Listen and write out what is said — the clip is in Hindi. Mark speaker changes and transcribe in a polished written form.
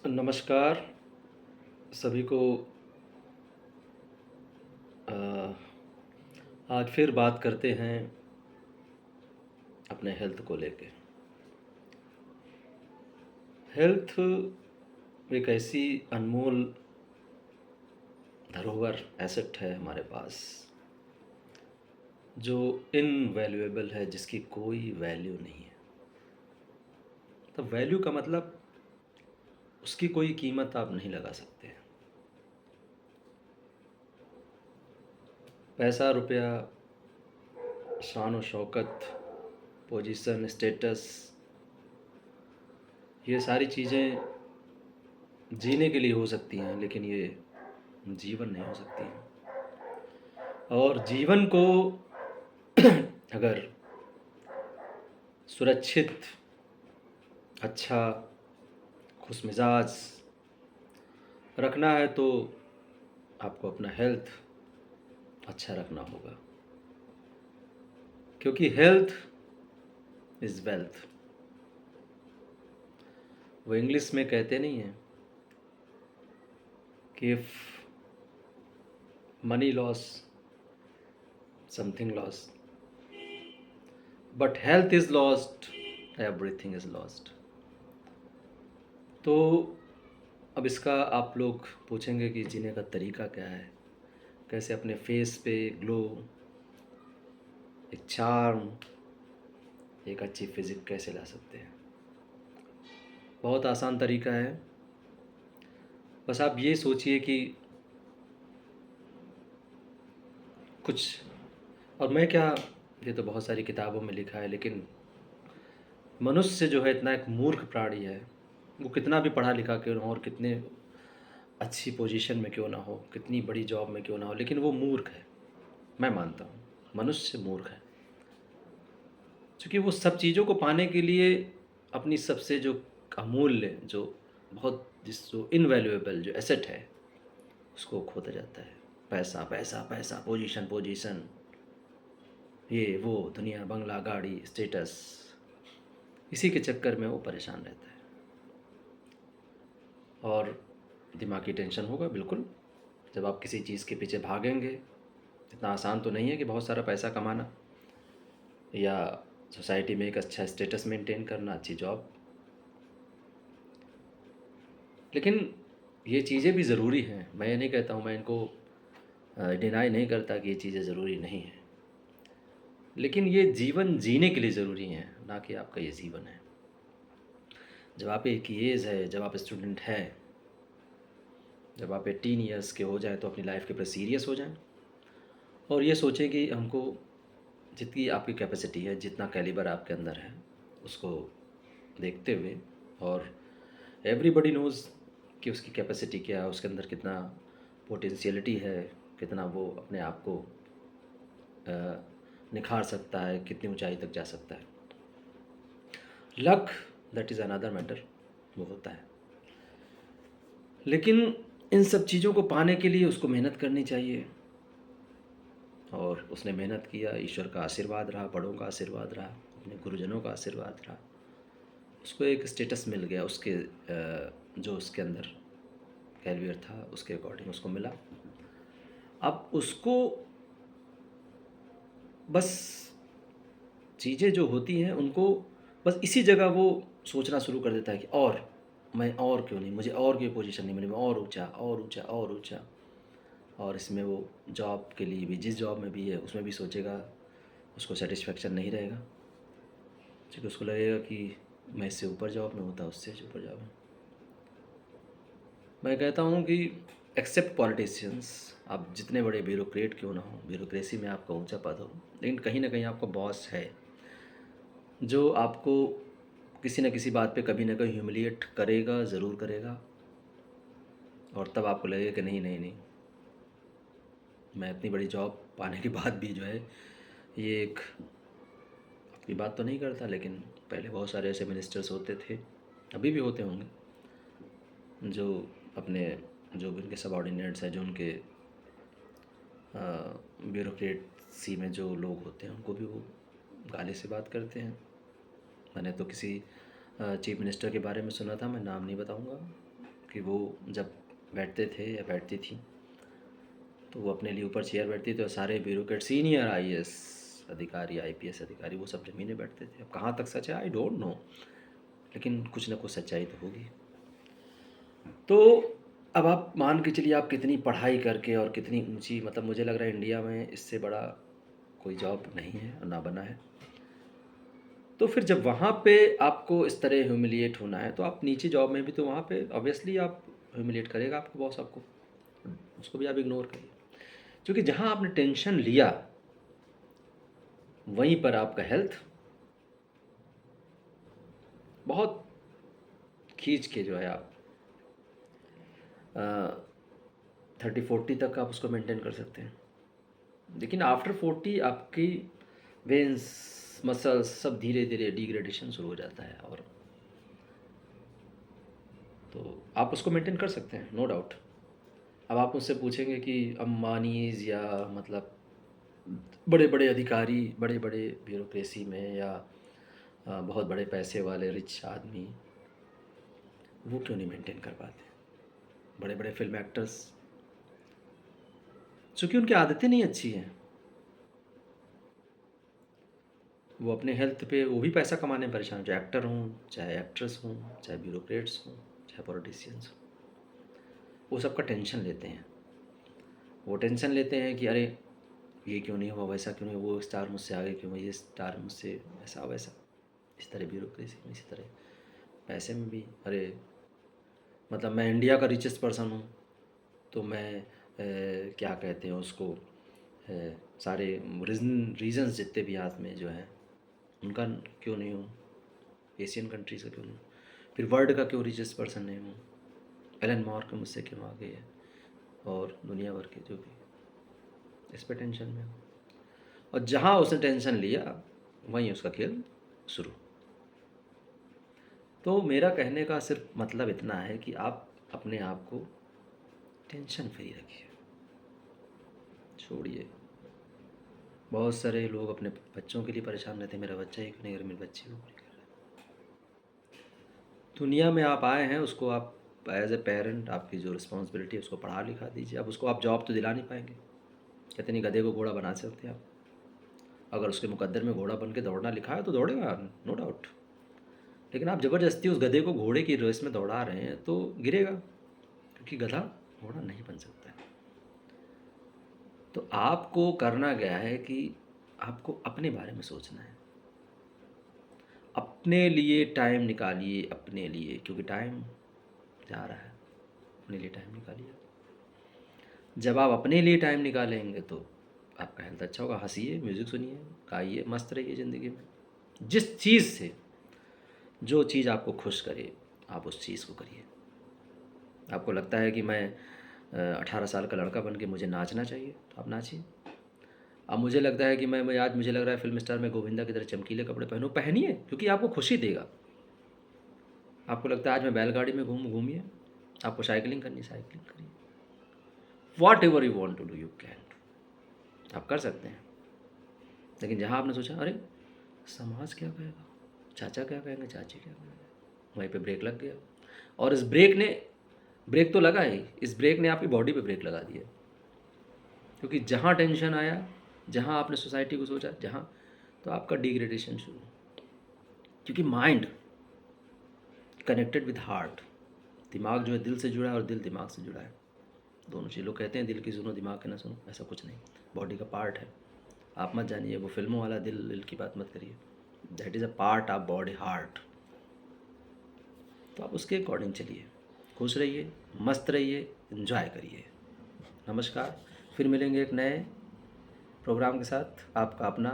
Speaker 1: नमस्कार सभी को। अ, आज फिर बात करते हैं अपने हेल्थ को लेके। हेल्थ एक ऐसी अनमोल धरोहर एसेट है हमारे पास, जो इनवैल्यूएबल है, जिसकी कोई वैल्यू नहीं है। तो वैल्यू का मतलब उसकी कोई कीमत आप नहीं लगा सकते। पैसा रुपया, शान और शौकत, पोजीशन, स्टेटस, ये सारी चीज़ें जीने के लिए हो सकती हैं, लेकिन ये जीवन नहीं हो सकती हैं। और जीवन को अगर सुरक्षित, अच्छा, खुशमिजाज रखना है तो आपको अपना हेल्थ अच्छा रखना होगा, क्योंकि हेल्थ इज़ वेल्थ। वो इंग्लिश में कहते नहीं हैं कि if money loss, something loss, but health is lost, everything is lost. तो अब इसका आप लोग पूछेंगे कि जीने का तरीका क्या है, कैसे अपने फेस पे ग्लो, एक चार्म, एक अच्छी फिजिक कैसे ला सकते हैं। बहुत आसान तरीका है। बस आप ये सोचिए कि कुछ, और मैं क्या, ये तो बहुत सारी किताबों में लिखा है, लेकिन मनुष्य जो है इतना एक मूर्ख प्राणी है। वो कितना भी पढ़ा लिखा क्यों ना हो और कितने अच्छी पोजीशन में क्यों ना हो, कितनी बड़ी जॉब में क्यों ना हो, लेकिन वो मूर्ख है। मैं मानता हूँ मनुष्य मूर्ख है, क्योंकि वो सब चीज़ों को पाने के लिए अपनी सबसे जो अमूल्य, जो बहुत, जो इनवैल्यूएबल जो एसेट है, उसको खोता जाता है। पैसा पैसा पैसा, पोजीशन पोजीशन, ये वो, दुनिया, बंगला, गाड़ी, स्टेटस, इसी के चक्कर में वो परेशान रहता है। और दिमागी टेंशन होगा बिल्कुल, जब आप किसी चीज़ के पीछे भागेंगे। इतना आसान तो नहीं है कि बहुत सारा पैसा कमाना, या सोसाइटी में एक अच्छा स्टेटस मेंटेन करना, अच्छी जॉब। लेकिन ये चीज़ें भी ज़रूरी हैं। मैं ये नहीं कहता हूँ, मैं इनको डिनाई नहीं करता कि ये चीज़ें ज़रूरी नहीं हैं, लेकिन ये जीवन जीने के लिए ज़रूरी हैं, ना कि आपका ये जीवन है। जब आप एक एज है, जब आप स्टूडेंट हैं, जब आप 18 ईयर्स के हो जाएं, तो अपनी लाइफ के प्रति सीरियस हो जाएं और ये सोचें कि हमको जितनी आपकी कैपेसिटी है, जितना कैलिबर आपके अंदर है, उसको देखते हुए, और एवरीबॉडी नोज़ कि उसकी कैपेसिटी क्या है, उसके अंदर कितना पोटेंशियलिटी है, कितना वो अपने आप को निखार सकता है, कितनी ऊंचाई तक जा सकता है। Luck, that is another matter, वो होता है। लेकिन इन सब चीज़ों को पाने के लिए उसको मेहनत करनी चाहिए, और उसने मेहनत किया, ईश्वर का आशीर्वाद रहा, बड़ों का आशीर्वाद रहा, अपने गुरुजनों का आशीर्वाद रहा, उसको एक स्टेटस मिल गया, उसके जो उसके अंदर कैलिबर था उसके अकॉर्डिंग उसको मिला। अब उसको बस चीज़ें जो होती हैं उनको बस इसी जगह वो सोचना शुरू कर देता है कि और मैं, और क्यों नहीं, मुझे और कोई पोजीशन नहीं मिली, मैं और ऊंचा और ऊंचा और ऊंचा। और इसमें वो जॉब के लिए भी, जिस जॉब में भी है उसमें भी सोचेगा, उसको सेटिस्फेक्शन नहीं रहेगा, क्योंकि उसको लगेगा कि मैं इससे ऊपर जॉब में होता, उससे ऊपर जॉब में। मैं कहता हूँ कि एक्सेप्ट पॉलिटिशियंस, आप जितने बड़े ब्यूरोक्रेट क्यों ना हो, ब्यूरोक्रेसी में आपका ऊंचा पद हो, लेकिन कहीं ना कहीं आपका बॉस है जो आपको किसी न किसी बात पे कभी ना कभी ह्यूमिलिएट करेगा, ज़रूर करेगा। और तब आपको लगेगा कि नहीं नहीं नहीं, मैं इतनी बड़ी जॉब पाने के बाद भी जो है, ये एक अपनी बात तो नहीं करता, लेकिन पहले बहुत सारे ऐसे मिनिस्टर्स होते थे, अभी भी होते होंगे, जो अपने, जो भी उनके सबॉर्डिनेट्स हैं, जो उनके ब्यूरोक्रेसी में जो लोग होते हैं, उनको भी वो गाली से बात करते हैं। मैंने तो किसी चीफ मिनिस्टर के बारे में सुना था, मैं नाम नहीं बताऊंगा, कि वो जब बैठते थे या बैठती थी तो वो अपने लिए ऊपर चेयर बैठती थी और सारे ब्यूरोक्रेट सीनियर आईएएस अधिकारी, आईपीएस अधिकारी, वो सब ज़मीन में बैठते थे। अब कहाँ तक सच है आई डोंट नो, लेकिन कुछ ना कुछ सच्चाई तो होगी। तो अब आप मान के चलिए, आप कितनी पढ़ाई करके और कितनी ऊंची, मतलब मुझे लग रहा है इंडिया में इससे बड़ा कोई जॉब नहीं है और ना बना है। तो फिर जब वहाँ पे आपको इस तरह ह्यूमिलिएट होना है तो आप नीचे जॉब में भी, तो वहाँ पे ऑब्वियसली आप ह्यूमिलिएट करेगा आपको बॉस, आपको उसको भी आप इग्नोर करिए। क्योंकि जहाँ आपने टेंशन लिया वहीं पर आपका हेल्थ बहुत खींच के जो है आप 30-40 तक आप उसको मेंटेन कर सकते हैं। लेकिन आफ्टर 40 आपकी वेन्स, मसल्स सब धीरे धीरे डिग्रेडेशन शुरू हो जाता है, और तो आप उसको मेंटेन कर सकते हैं, नो डाउट। अब आप मुझसे पूछेंगे कि अम्बानीज़ या मतलब बड़े बड़े अधिकारी, बड़े बड़े ब्यूरोक्रेसी में, या बहुत बड़े पैसे वाले रिच आदमी, वो क्यों नहीं मेंटेन कर पाते? बड़े बड़े फिल्म एक्टर्स, चूँकि उनकी आदतें नहीं अच्छी हैं, वो अपने हेल्थ पे, वो भी पैसा कमाने में परेशान, चाहे एक्टर हों, चाहे एक्ट्रेस हों, चाहे ब्यूरोक्रेट्स हों, चाहे पॉलिटिशियंस हों, वो सबका टेंशन लेते हैं। वो टेंशन लेते हैं कि अरे ये क्यों नहीं हुआ, वैसा क्यों नहीं हुआ, वो स्टार मुझसे आगे क्यों हुआ, ये स्टार मुझसे ऐसा वैसा। इस तरह ब्यूरोक्रेसी में, इसी तरह पैसे में भी, अरे मतलब मैं इंडिया का रिचेस्ट पर्सन हूँ तो मैं क्या कहते हैं उसको, सारे रीजन्स जितने भी हाथ में जो हैं उनका क्यों नहीं हूँ, एशियन कंट्रीज़ का क्यों नहीं हूँ, फिर वर्ल्ड का क्यों रिचेस्ट पर्सन नहीं हूँ, एलन मॉर्क मुझसे क्यों आगे है, और दुनिया भर के जो भी, इस पर टेंशन में हूँ। और जहाँ उसने टेंशन लिया वहीं उसका खेल शुरू। तो मेरा कहने का सिर्फ मतलब इतना है कि आप अपने आप को टेंशन फ्री रखिए, छोड़िए। बहुत सारे लोग अपने बच्चों के लिए परेशान रहते हैं, मेरा बच्चा ही क्यों नहीं, अगर मेरी बच्ची को पूरी कर रहा है। दुनिया में आप आए हैं, उसको आप एज ए पेरेंट, आपकी जो रिस्पॉन्सिबिलिटी है उसको पढ़ा लिखा दीजिए। अब उसको आप जॉब तो दिला नहीं पाएंगे, कहते नहीं गधे को घोड़ा बना सकते आप। अगर उसके मुकद्दर में घोड़ा बन के दौड़ना लिखा है तो दौड़ेगा, नो डाउट। लेकिन आप ज़बरदस्ती उस गधे को घोड़े की रेस में दौड़ा रहे हैं तो गिरेगा, क्योंकि गधा घोड़ा नहीं बन सकता है। तो आपको करना क्या है कि आपको अपने बारे में सोचना है, अपने लिए टाइम निकालिए, अपने लिए, क्योंकि टाइम जा रहा है, अपने लिए टाइम निकालिए। जब आप अपने लिए टाइम निकालेंगे तो आपका हेल्थ अच्छा होगा। हंसिए, म्यूज़िक सुनिए, गाइए, मस्त रहिए ज़िंदगी में। जिस चीज़ से, जो चीज़ आपको खुश करे आप उस चीज़ को करिए। आपको लगता है कि मैं 18 साल का लड़का बन के मुझे नाचना चाहिए तो आप नाचिए। अब मुझे लगता है कि मैं आज मुझे लग रहा है फिल्म स्टार में गोविंदा की तरह चमकीले कपड़े पहनूँ, पहनिए, क्योंकि आपको खुशी देगा। आपको लगता है आज मैं बैलगाड़ी में घूमिए, आपको साइकिलिंग करनी, साइकिलिंग करिए। Whatever you want to do you can do, आप कर सकते हैं। लेकिन जहाँ आपने सोचा अरे समाज क्या कहेगा, चाचा क्या कहेंगे, चाची क्या कहेंगे, वहीं पे ब्रेक लग गया। और इस ब्रेक तो लगा ही, इस ब्रेक ने आपकी बॉडी पे ब्रेक लगा दिया। क्योंकि जहाँ टेंशन आया, जहाँ आपने सोसाइटी को सोचा, जहाँ, तो आपका डिग्रेडेशन शुरू। क्योंकि माइंड कनेक्टेड विद हार्ट, दिमाग जो है दिल से जुड़ा है और दिल दिमाग से जुड़ा है, दोनों चीज़। लोग कहते हैं दिल की सुनो दिमाग की ना सुनो, ऐसा कुछ नहीं, बॉडी का पार्ट है। आप मत जानिए वो फिल्मों वाला दिल की बात मत करिए, that is a part of body heart. तो आप उसके अकॉर्डिंग चलिए, खुश रहिए, मस्त रहिए, इन्जॉय करिए। नमस्कार, फिर मिलेंगे एक नए प्रोग्राम के साथ। आपका अपना